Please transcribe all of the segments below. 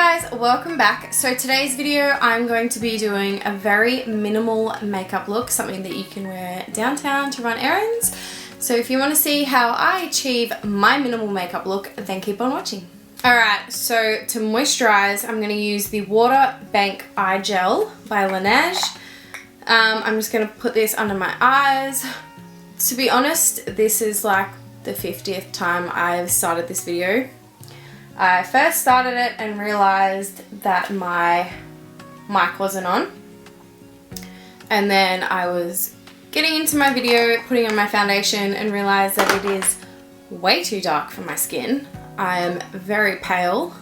guys, welcome back. So today's video I'm going to be doing a very minimal makeup look, something that you can wear downtown to run errands. So if you want to see how I achieve my minimal makeup look, then keep on watching. Alright, so to moisturize I'm going to use the Water Bank Eye Gel by Laneige. I'm just going to put this under my eyes. To be honest, this is like the 50th time I've started this video. I first started it and realized that my mic wasn't on, and then I was getting into my video, putting on my foundation, and realized that it is way too dark for my skin. I am very pale.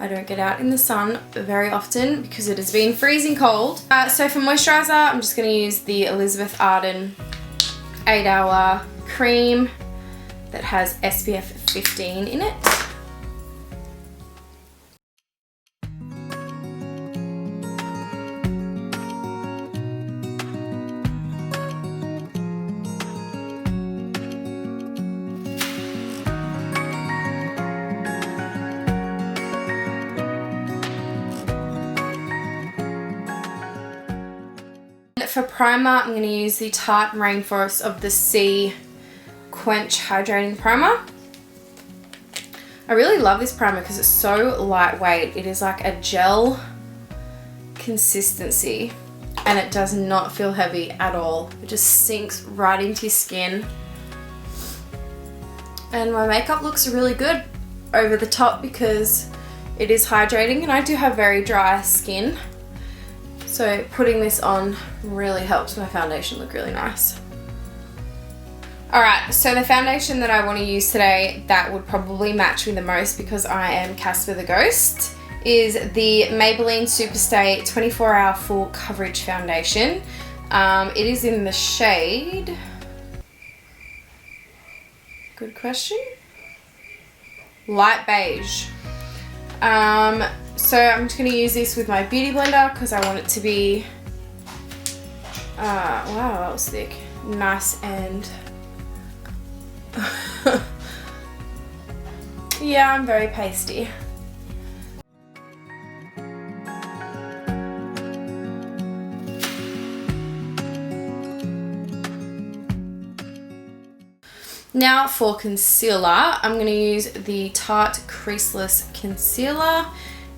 I don't get out in the sun very often because it has been freezing cold. So for moisturizer, I'm just going to use the Elizabeth Arden 8-hour cream that has SPF 15 in it. For primer, I'm going to use the Tarte Rainforest of the Sea Quench Hydrating Primer. I really love this primer because it's so lightweight. It is like a gel consistency and it does not feel heavy at all. It just sinks right into your skin. And my makeup looks really good over the top because it is hydrating, and I do have very dry skin. So putting this on really helps my foundation look really nice. Alright, so the foundation that I want to use today that would probably match me the most because I am Casper the Ghost is the Maybelline Superstay 24-Hour Full Coverage Foundation. It is in the shade... Good question. Light beige. So I'm just going to use this with my beauty blender because I want it to be, wow, that was thick, nice and, yeah, I'm very pasty. Now for concealer, I'm going to use the Tarte Creaseless Concealer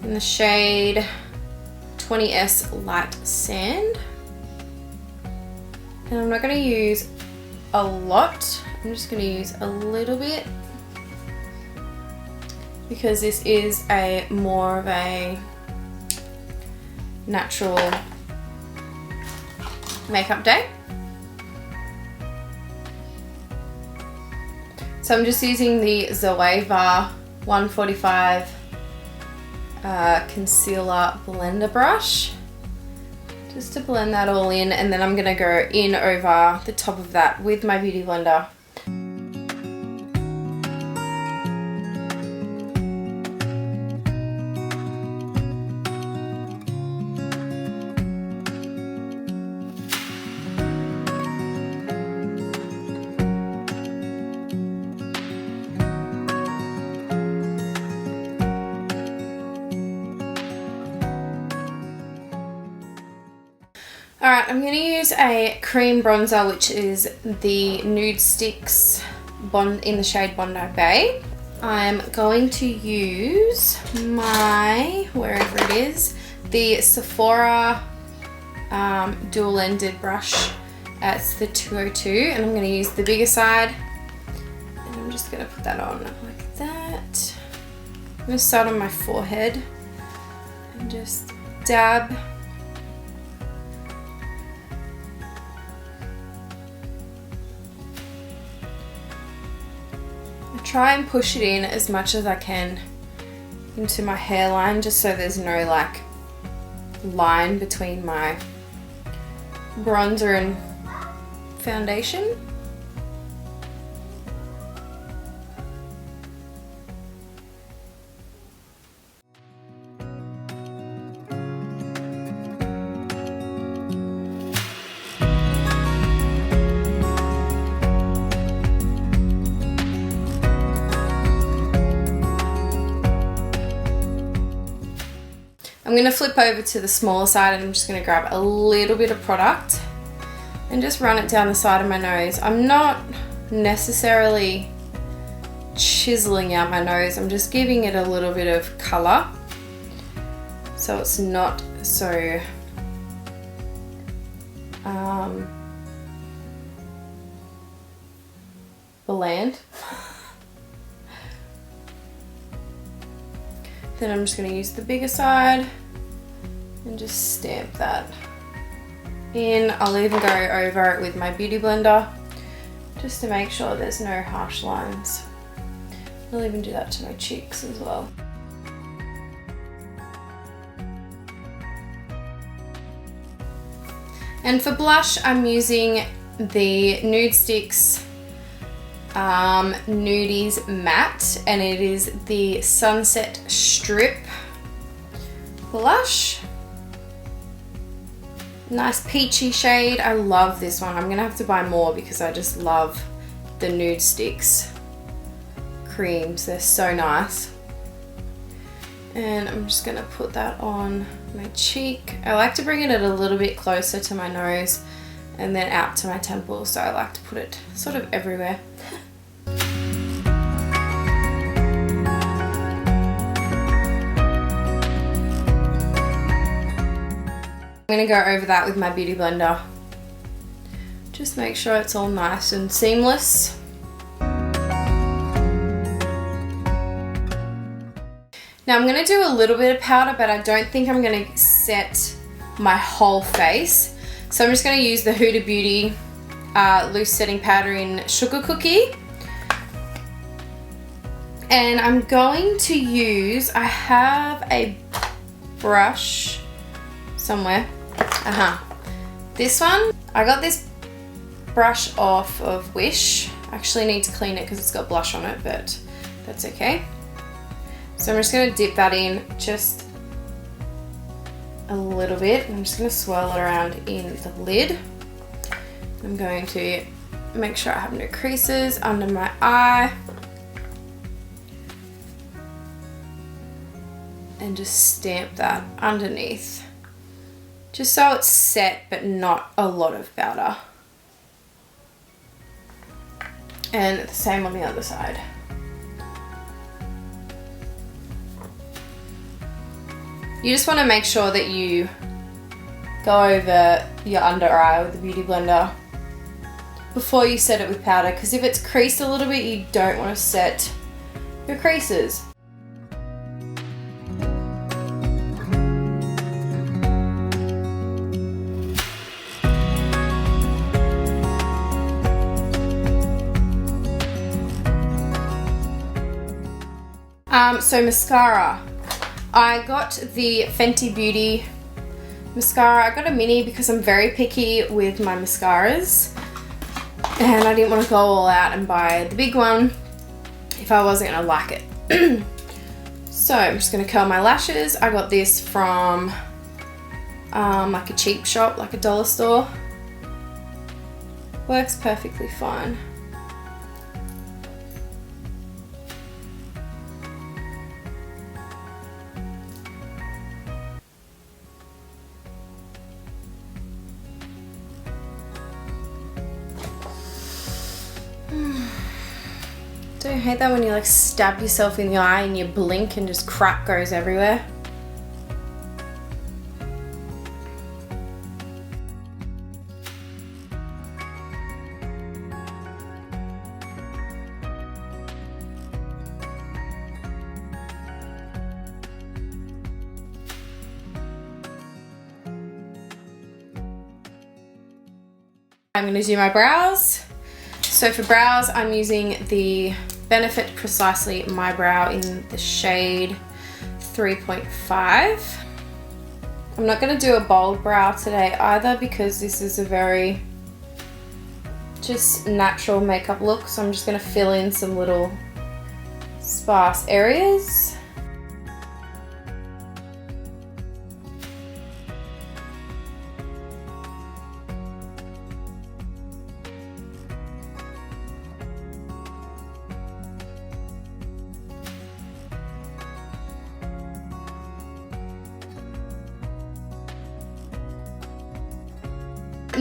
in the shade 20S Light Sand. And I'm not going to use a lot, I'm just going to use a little bit because this is a more of a natural makeup day. So I'm just using the Zoeva 145 concealer blender brush just to blend that all in, and then I'm going to go in over the top of that with my beauty blender. Alright, I'm going to use a cream bronzer, which is the Nude Stix in the shade Bondi Bay. I'm going to use my, wherever it is, the Sephora dual-ended brush. It's the 202, and I'm going to use the bigger side. And I'm just going to put that on like that. I'm going to start on my forehead and just dab. Try and push it in as much as I can into my hairline, just so there's no like line between my bronzer and foundation. I'm going to flip over to the smaller side and I'm just going to grab a little bit of product and just run it down the side of my nose. I'm not necessarily chiseling out my nose, I'm just giving it a little bit of colour so it's not so bland. Then I'm just going to use the bigger side and just stamp that in. I'll even go over it with my beauty blender just to make sure there's no harsh lines. I'll even do that to my cheeks as well. And for blush, I'm using the Nude Stix Nudies Matte, and it is the Sunset Strip blush. Nice peachy shade. I love this one. I'm gonna have to buy more because I just love the Nude Stix creams. They're so nice. And I'm just gonna put that on my cheek. I like to bring it a little bit closer to my nose and then out to my temples, so I like to put it sort of everywhere. I'm going to go over that with my beauty blender. Just make sure it's all nice and seamless. Now I'm going to do a little bit of powder, but I don't think I'm going to set my whole face. So I'm just going to use the Huda Beauty loose setting powder in Sugar Cookie. And I'm going to use, I have a brush somewhere. This one, I got this brush off of Wish. I actually need to clean it because it's got blush on it, but that's okay. So I'm just going to dip that in just a little bit. I'm just going to swirl it around in the lid. I'm going to make sure I have no creases under my eye. And just stamp that underneath. Just so it's set, but not a lot of powder. And the same on the other side. You just want to make sure that you go over your under eye with the beauty blender before you set it with powder, because if it's creased a little bit, you don't want to set your creases. So mascara. I got the Fenty Beauty mascara. I got a mini because I'm very picky with my mascaras. And I didn't want to go all out and buy the big one if I wasn't going to like it. So I'm just going to curl my lashes. I got this from like a cheap shop, like a dollar store. Works perfectly fine. Don't you hate that when you like stab yourself in the eye and you blink and just crap goes everywhere? I'm going to do my brows. So for brows, I'm using the Benefit Precisely My Brow in the shade 3.5. I'm not going to do a bold brow today either because this is a very just natural makeup look. So I'm just going to fill in some little sparse areas.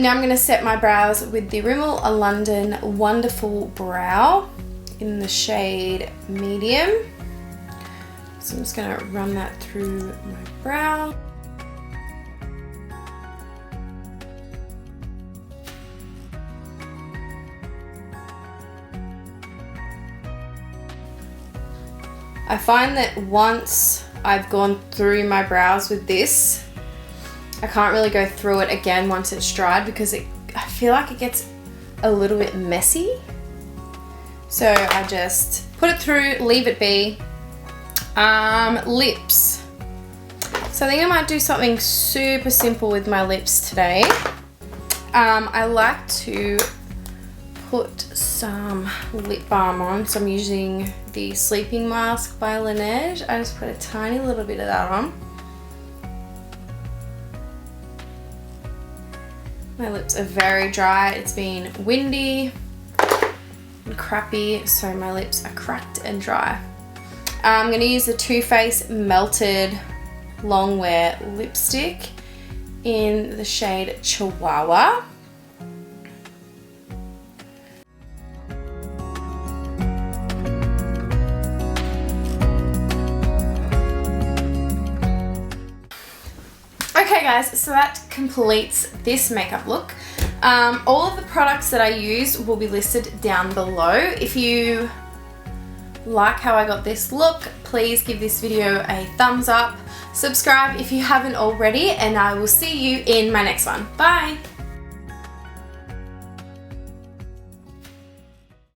Now I'm going to set my brows with the Rimmel London Wonderful Brow in the shade medium. So I'm just going to run that through my brow. I find that once I've gone through my brows with this, I can't really go through it again once it's dried because I feel like it gets a little bit messy. So I just put it through, leave it be. Lips. So I think I might do something super simple with my lips today. I like to put some lip balm on, so I'm using the Sleeping Mask by Laneige. I just put a tiny little bit of that on. My lips are very dry. It's been windy and crappy, so my lips are cracked and dry. I'm going to use the Too Faced Melted Longwear Lipstick in the shade Chihuahua. Okay guys, so that completes this makeup look. All of the products that I use will be listed down below. If you like how I got this look, please give this video a thumbs up. Subscribe if you haven't already, and I will see you in my next one. Bye!